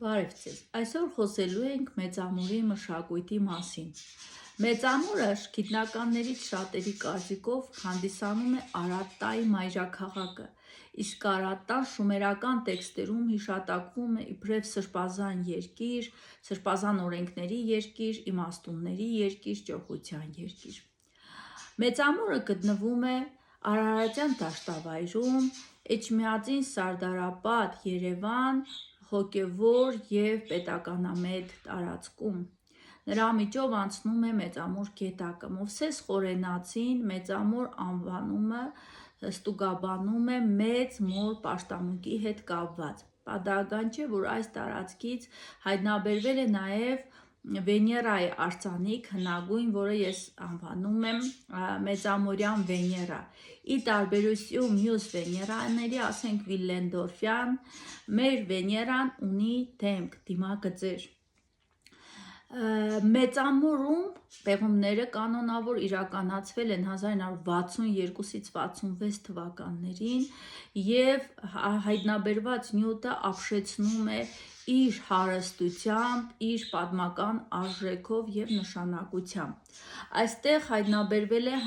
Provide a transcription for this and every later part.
Բարև ձեզ, այսօր խոսելու ենք մեծամորի մշակույթի մասին։ Մեծամորը գիտնականներից շատերի կարծիքով հանդիսանում է Արատտայի մայրաքաղաքը, իսկ Արատտան շումերական տեքստերում հիշատակվում է իբրև սրբազան երկիր, սրբազան օրենքների երկիր, իմաստունների երկիր, ճոխության երկիր։ Մեծամորը գտնվում է Արարատյան դաշտավայրում, Էջմիածին Սարդարապատ, Երևան, հոգևոր և պետականամետ տարածքում։ Նրա միջով անցնում է Մեծամոր գետակը։ Մովսես Խորենացին Մեծամոր անվանումը ստուգաբանում է մեծ մոր պաշտամունքի հետ կապված։ Պատահական չէ, որ այս տարածքից հայտնաբերվել է նաև Վեներայի արձանիկ հնագույն, որը ես անվանում եմ մեծամորյան Վեներա։ Ի տարբերություն մյուս Վեներաների, ասենք Վիլլենդորֆյան, մեր Վեներան ունի դեմք, դիմագծեր։ Մեծամորում պեղումները կանոնավոր իրականացվել են 1962-ից 66 թվականներին և հայտնաբերված նյութը ապշեցնում է իր հարստությամբ, իր պատմական արժեքով և նշանակությամբ։ Այստեղ հայտնաբերվել է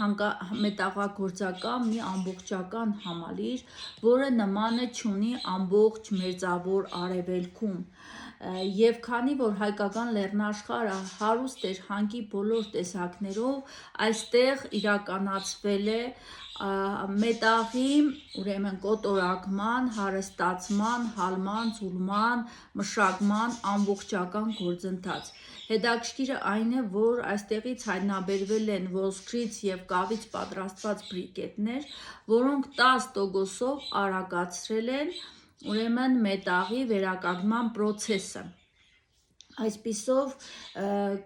մետաղագործական մի ամբողջական համալիր, որը նմանը չունի ամբողջ Մերձավոր Արևելքում, և քանի որ հայկական լեռնաշխարհը հարուստ էր հանքի բոլոր տեսակներով, այստեղ իրականացվել է մետաղի կոտորակման, հարստացման, հալման, ձուլման, մշակման ամբողջական գործընթաց։ Հետաքրքիրը այն է, որ այստեղից հայտնաբերվել են ոսկրից և կավից պատրաստված բրիկետներ, որոնք 10%-ով արագացրել են մետաղի վերականգնման պրոցեսը։ Այսպիսով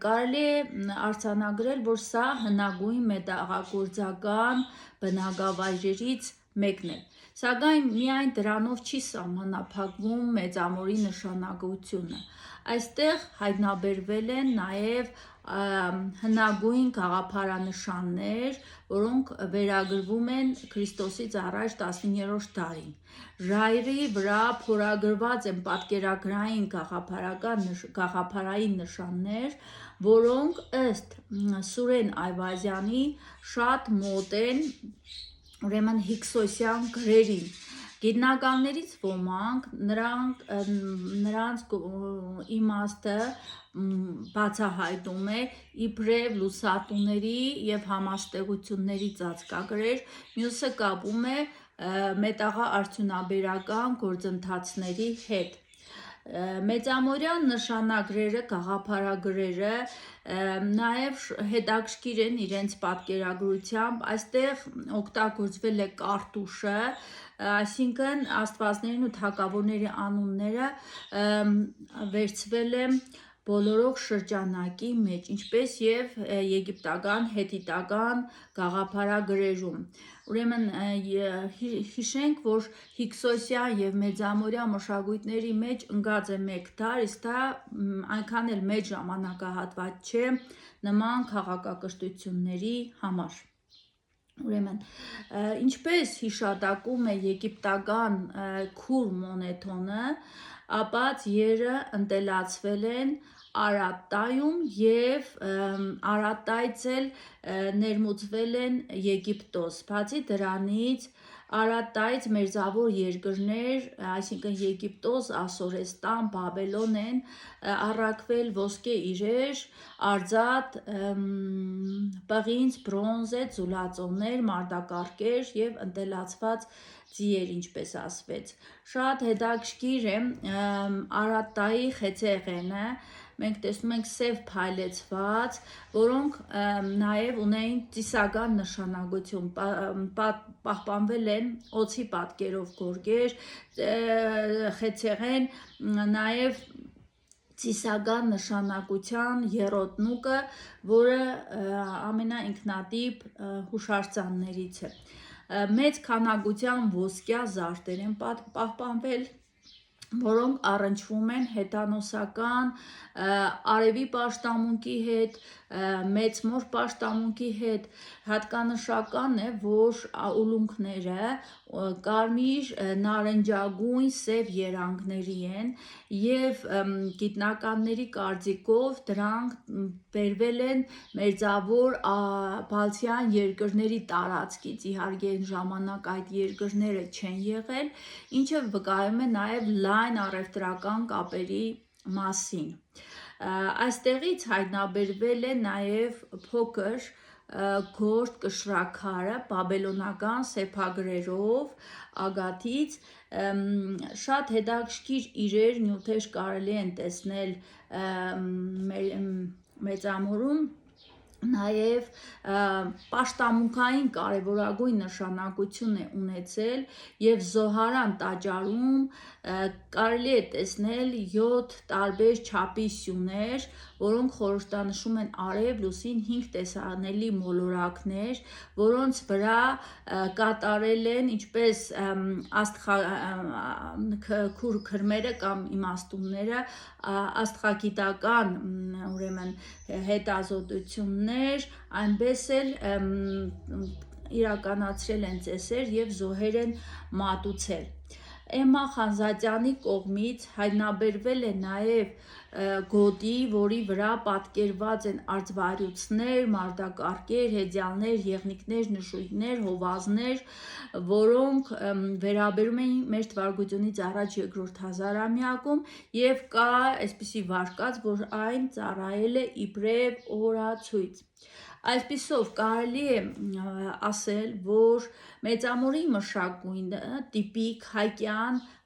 կարելի է արձանագրել, որ սա հնագույն մետաղագործական բնակավայրերից մեկն է։ Սակայն միայն դրանով չի սահմանափակվում Մեծամորի նշանակությունը։ Այստեղ հայտնաբերվել են նաև հնագույն գաղափարանշաններ, որոնք վերագրվում են Քրիստոսից առաջ 19-րդ դարին։ Ժայռի վրա փորագրված են պատկերագրային գաղափարային նշաններ, որոնք ըստ Սուրեն Այվազյանի շատ մոտ են հիքսոսյան գրերին։ Գիտնականներից ոմանք նրանց իմաստը բացահայտում է իբրև լուսատուների և համաստեղությունների ծածկագրեր, մյուսը կապում է մետաղաարդյունաբերական գործընթացների հետ։ Մեծամորյան նշանագրերը, գաղափարագրերը նաև հետաքրքիր են իրենց պատկերագրությամբ։ Այստեղ օգտագործվել է կարտուշը, այսինքն աստվածներին ու թագավորների անունները վերցվել է բոլորող շրջանակի մեջ, ինչպես և եգիպտական, հեթիտական գաղափարագրերում։ Ուրեմն հիշենք, որ հիքսոսյան և մեծամորյան մշակույթների մեջ ընկած է մեկ դար, իսկ դա այնքան էլ մեծ ժամանակահատված չէ նման քաղաքակրթությունների համար։ Ուրեմն, ինչպես հիշատակում է եգիպտական քուր մոնեթոնը, ապա ձիերը ընտելացվել են Արատտայում և Արատտայից էլ ներմուծվել են Եգիպտոս։ Բացի դրանից, Արատտայից մերձավոր երկրներ, այսինքն Եգիպտոս, Ասորեստան, Բաբելոն են առաքվել ոսկե իրեր, արձատ, պղինձ, բրոնզե, ձուլածոներ, մարտակառքեր և ընտելացված ձիեր, ինչպես ասվեց։ Շատ հետաքրքիր է Արատտայի խեցեղենը, մենք տեսնում ենք սև փայլեցված, որոնք նաև ունեին ծիսական նշանակություն, պահպանվել են օձի պատկերով գորգեր, խեցեղեն, նաև ծիսական նշանակության եռոտնուկը, որը ամենաինքնատիպ հուշարձաններից է։ Մեծ քանակությամբ ոսկյա զարդեր են պահպանվել, որոնք առնչվում են հեթանոսական արևի պաշտամունքի հետ, մեծ մոր պաշտամունքի հետ, հատկանշական է, որ ուլունքները կարմիր, նարնջագույն, սև երանգների են և գիտնականների կարծիքով դրանք բերվել են մերձավոր բալթյան երկրների տարածքից, իհարկե այն ժամանակ այդ երկրները չեն եղել, ինչը վկայում է նաև լայն առևտրական կապերի մասին։ Այստեղից հայտնաբերվել է նաև փոքր գործ կշռաքարը բաբելոնական սեփագրերով ագաթից, շատ հետաքրքիր իրեր, նյութեր կարելի են տեսնել Մեծամորում, նաև պաշտամունքային կարևորագույն նշանակություն է ունեցել և Զոհարան տաճարում կարելի է տեսնել 7 տարբեր չափի սյուներ, որոնք խորհրդանշում են արև, լուսին 5 տեսանելի մոլորակներ, որոնց վրա կատարել են ինչպես քուր քրմերը կամ իմաստունները աստղագիտական հետազոտություններ, այնպես էլ իրականացրել են ծեսեր և զոհեր են մատուցել։ Էմմա Խանզադյանի կողմից հայտնաբերվել է նաև գոտի, որի վրա պատկերված են արծվայրուցներ, մարտակառքեր, հեծյալներ, եղնիկներ, նշույլներ, հովազներ, որոնք վերաբերում էին մ.թ.ա. երկրորդ հազարամյակում և կա այսպիսի վարկած, որ այն ծառայել է իբրև օրացույց։ Այսպիսով կարելի է ասել, որ Մեծամորի մշակույթը տիպիկ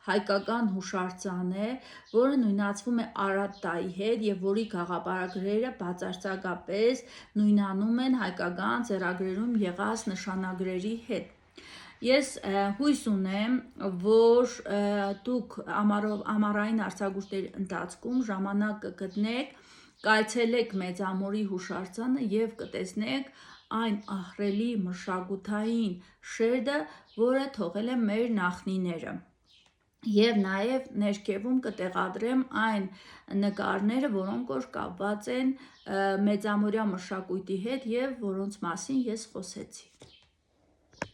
հայկական հուշարձան է, որը նույնացվում է Արարատայի հետ և որի գաղափարագրերը բացարձակապես նույնանում են հայկական ձեռագրերում եղած նշանագրերի հետ։ Ես հույս ունեմ, որ դուք ամառային արձակուրդների ընթացքում ժամանակ կգտնեք, կայցելեք Մեծամորի հուշարձանը և կտեսնեք այն ահռելի մշակութային շերտը, որը թողել են մեր նախնիները։ Եվ նաև ներքևում կտեղադրեմ այն նկարները, որոնք որ կապված են մեծամորյա մշակույթի հետ և որոնց մասին ես խոսեցի։